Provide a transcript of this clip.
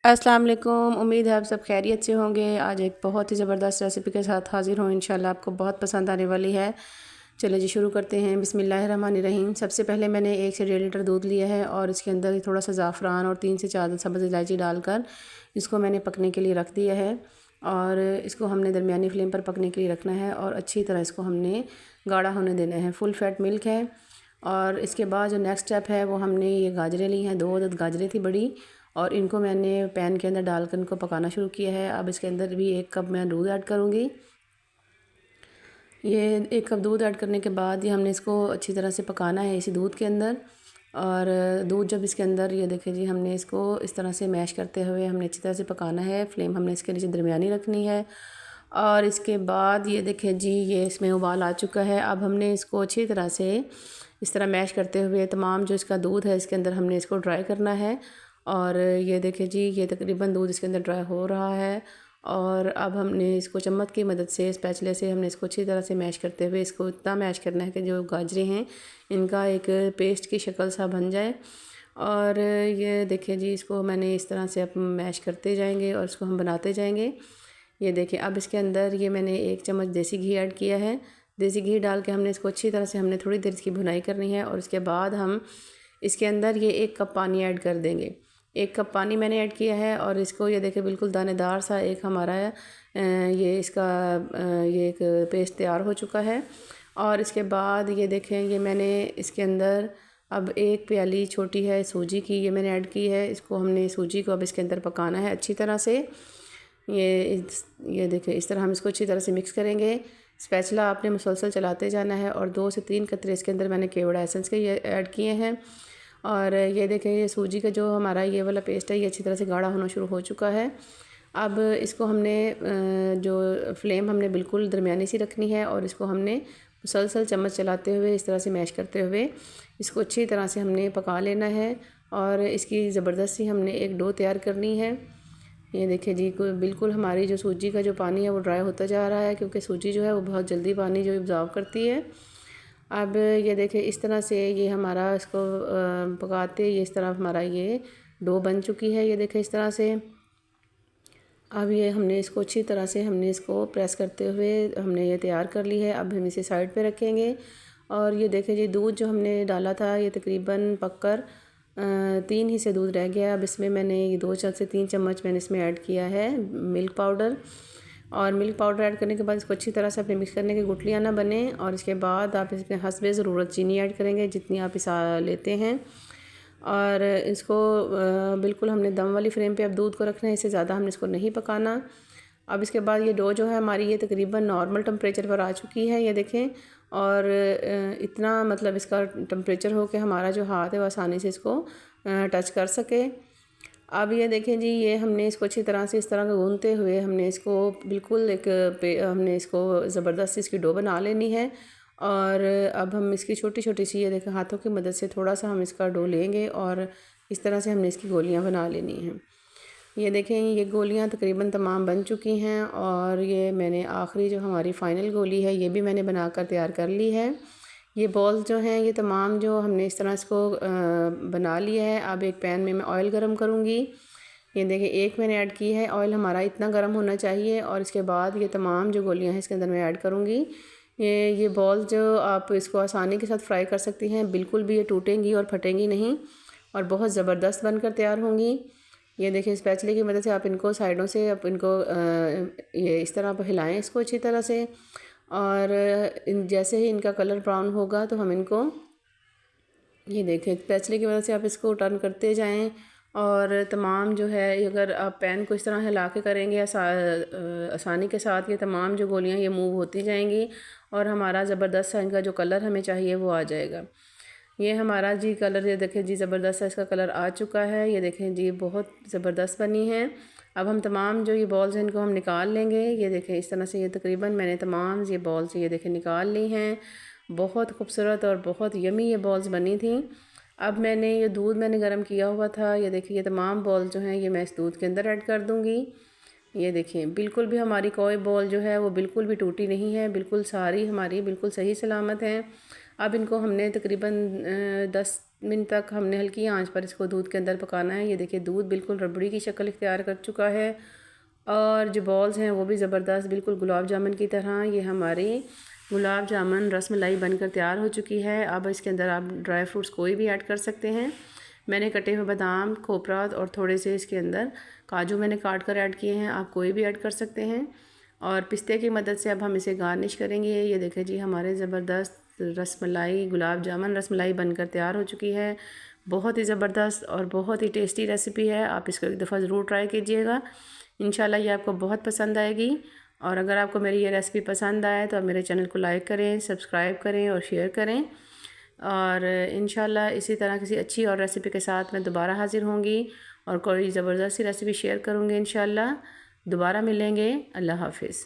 अस्सलाम वालेकुम। उम्मीद है आप सब खैरियत से होंगे। आज एक बहुत ही ज़बरदस्त रेसिपी के साथ हाज़िर हूँ। इंशाल्लाह आपको बहुत पसंद आने वाली है। चलिए जी शुरू करते हैं। बिस्मिल्लाहिर्रहमानिर्रहीम। सबसे पहले मैंने 1 से 1.5 लीटर दूध लिया है और इसके अंदर थोड़ा सा ज़ाफ़रान और 3 से 4 सब्ज़ इलायची डालकर इसको मैंने पकने के लिए रख दिया है। और इसको हमने दरमियानी फ्लेम पर पकने के लिए रखना है और अच्छी तरह इसको हमने गाढ़ा होने देना है। फुल फैट मिल्क है। और इसके बाद जो नेक्स्ट स्टेप है वो हमने ये गाजरें ली हैं, 2 अदद गाजरें थी बड़ी, और इनको मैंने पैन के अंदर डालकर इनको पकाना शुरू किया है। अब इसके अंदर भी 1 कप मैं दूध ऐड करूँगी। ये 1 कप दूध ऐड करने के बाद ये हमने इसको अच्छी तरह से पकाना है इसी दूध के अंदर। और दूध जब इसके अंदर, ये देखिए जी, हमने इसको इस तरह से मैश करते हुए हमने अच्छी तरह से पकाना है। फ्लेम हमने इसके नीचे दरमियानी रखनी है। और इसके बाद ये देखिए जी, ये इसमें उबाल आ चुका है। अब हमने इसको अच्छी तरह से इस तरह मैश करते हुए तमाम जो इसका दूध है इसके अंदर हमने इसको ड्राई करना है। और ये देखिए जी, ये तकरीबन दूध इसके अंदर ड्राई हो रहा है। और अब हमने इसको चम्मच की मदद से, स्पैचुले से हमने इसको अच्छी तरह से मैश करते हुए इसको इतना मैश करना है कि जो गाजरें हैं इनका एक पेस्ट की शक्ल सा बन जाए। और ये देखिए जी, इसको मैंने इस तरह से अब मैश करते जाएंगे और इसको हम बनाते जाएंगे। ये देखिए, अब इसके अंदर ये मैंने 1 चम्मच देसी घी ऐड किया है। देसी घी डाल के हमने इसको अच्छी तरह से हमने थोड़ी देर इसकी भुनाई करनी है। और उसके बाद हम इसके अंदर ये 1 कप पानी ऐड कर देंगे। 1 कप पानी मैंने ऐड किया है और इसको ये देखिए बिल्कुल दानेदार सा एक हमारा ये इसका ये एक पेस्ट तैयार हो चुका है। और इसके बाद ये देखें, ये मैंने इसके अंदर अब 1 प्याली छोटी है सूजी की, ये मैंने ऐड की है। इसको हमने सूजी को अब इसके अंदर पकाना है अच्छी तरह से। ये देखिए, इस तरह हम इसको अच्छी तरह से मिक्स करेंगे। स्पैचुला आपने मुसलसल चलाते जाना है। और 2 से 3 कतरे इसके अंदर मैंने केवड़ा एसेंस के ये ऐड किए हैं। और ये देखें, ये सूजी का जो हमारा ये वाला पेस्ट है ये अच्छी तरह से गाढ़ा होना शुरू हो चुका है। अब इसको हमने जो फ्लेम हमने बिल्कुल दरमियानी सी रखनी है और इसको हमने मुसलसल चम्मच चलाते हुए इस तरह से मैश करते हुए इसको अच्छी तरह से हमने पका लेना है। और इसकी ज़बरदस्त सी हमने एक डो तैयार करनी है। ये देखिए जी, बिल्कुल हमारी जो सूजी का जो पानी है वो ड्राई होता जा रहा है, क्योंकि सूजी जो है वो बहुत जल्दी पानी जो एब्जॉर्ब करती है। अब ये देखिए, इस तरह से ये हमारा इसको पकाते ये इस तरह हमारा ये डो बन चुकी है। ये देखिए इस तरह से। अब ये हमने इसको अच्छी तरह से हमने इसको प्रेस करते हुए हमने ये तैयार कर ली है। अब हम इसे साइड पे रखेंगे। और ये देखिए जी, दूध जो हमने डाला था ये तकरीबन पककर 3 ही से दूध रह गया। अब इसमें मैंने ये 2 से 3 चम्मच मैंने इसमें ऐड किया है मिल्क पाउडर। और मिल्क पाउडर ऐड करने के बाद इसको अच्छी तरह से अपने मिक्स करने की गुठलियाँ ना बने। और इसके बाद आप इसमें हस्बे ज़रूरत चीनी ऐड करेंगे जितनी आप इस लेते हैं। और इसको बिल्कुल हमने दम वाली फ्लेम पे अब दूध को रखना है, इससे ज़्यादा हमने इसको नहीं पकाना। अब इसके बाद ये डो जो है हमारी ये तकरीबन नॉर्मल टेम्परेचर पर आ चुकी है, ये देखें। और इतना मतलब इसका टेम्परेचर हो कि हमारा जो हाथ है वो आसानी से इसको टच कर सके। अब ये देखें जी, ये हमने इसको अच्छी तरह से इस तरह का गूंदते हुए हमने इसको बिल्कुल हमने इसको ज़बरदस्त इसकी डो बना लेनी है। और अब हम इसकी छोटी छोटी सी, ये देखें, हाथों की मदद से थोड़ा सा हम इसका डो लेंगे और इस तरह से हमने इसकी गोलियां बना लेनी हैं। ये देखें, ये गोलियां तकरीबन तमाम बन चुकी हैं। और ये मैंने आखिरी जो हमारी फ़ाइनल गोली है ये भी मैंने बनाकर तैयार कर ली है। ये बॉल्स जो हैं ये तमाम जो हमने इस तरह इसको बना लिया है। अब एक पैन में मैं ऑयल गरम करूँगी। ये देखिए, 1 मैंने ऐड की है। ऑयल हमारा इतना गर्म होना चाहिए। और इसके बाद ये तमाम जो गोलियां हैं इसके अंदर मैं ऐड करूँगी। ये बॉल्स जो आप इसको आसानी के साथ फ्राई कर सकती हैं, बिल्कुल भी ये टूटेंगी और फटेंगी नहीं और बहुत ज़बरदस्त बनकर तैयार होंगी। ये देखिए, स्पैचुले की मदद से आप इनको साइडों से आप इनको ये इस तरह आप हिलाएं इसको अच्छी तरह से। और जैसे ही इनका कलर ब्राउन होगा तो हम इनको, ये देखें, स्पैचुले की मदद से आप इसको टर्न करते जाएं। और तमाम जो है, अगर आप पैन को इस तरह हिला के करेंगे आसानी के साथ, ये तमाम जो गोलियां ये मूव होती जाएंगी और हमारा ज़बरदस्त सा इनका जो कलर हमें चाहिए वो आ जाएगा। ये हमारा जी कलर, ये देखें जी, ज़बरदस्त सा इसका कलर आ चुका है। ये देखें जी, बहुत ज़बरदस्त बनी है। अब हम तमाम जो ये बॉल्स हैं इनको हम निकाल लेंगे। ये देखें, इस तरह से ये तकरीबन मैंने तमाम ये बॉल्स ये देखें निकाल ली हैं। बहुत खूबसूरत और बहुत यमी ये बॉल्स बनी थी। अब मैंने ये दूध मैंने गर्म किया हुआ था, ये देखिए, ये तमाम बॉल जो हैं ये मैं इस दूध के अंदर ऐड कर दूँगी। ये देखिए, बिल्कुल भी हमारी कोई बॉल जो है वो बिल्कुल भी टूटी नहीं है, बिल्कुल सारी हमारी बिल्कुल सही सलामत हैं। अब इनको हमने तकरीबन 10 मिनट तक हमने हल्की आंच पर इसको दूध के अंदर पकाना है। ये देखिए दूध बिल्कुल रबड़ी की शक्ल इख्तियार कर चुका है और जो बॉल्स हैं वो भी ज़बरदस्त बिल्कुल गुलाब जामुन की तरह। ये हमारी गुलाब जामुन रसमलाई बनकर तैयार हो चुकी है। अब इसके अंदर आप ड्राई फ्रूट्स कोई भी ऐड कर सकते हैं। मैंने कटे हुए बादाम, खोपरा और थोड़े से इसके अंदर काजू मैंने काट कर ऐड किए हैं, आप कोई भी ऐड कर सकते हैं। और पिस्ते की मदद से अब हम इसे गार्निश करेंगे। ये देखें जी हमारे ज़बरदस्त रसमलाई गुलाब जामुन रसमलाई बनकर तैयार हो चुकी है। बहुत ही ज़बरदस्त और बहुत ही टेस्टी रेसिपी है। आप इसको एक दफ़ा ज़रूर ट्राई कीजिएगा, इंशाल्लाह ये आपको बहुत पसंद आएगी। और अगर आपको मेरी ये रेसिपी पसंद आए तो आप मेरे चैनल को लाइक करें, सब्सक्राइब करें और शेयर करें। और इंशाल्लाह इसी तरह किसी अच्छी और रेसिपी के साथ मैं दोबारा हाज़िर होंगी और कोई ज़बरदस्त सी रेसिपी शेयर करूँगी इंशाल्लाह। दोबारा मिलेंगे। अल्लाह हाफ़िज़।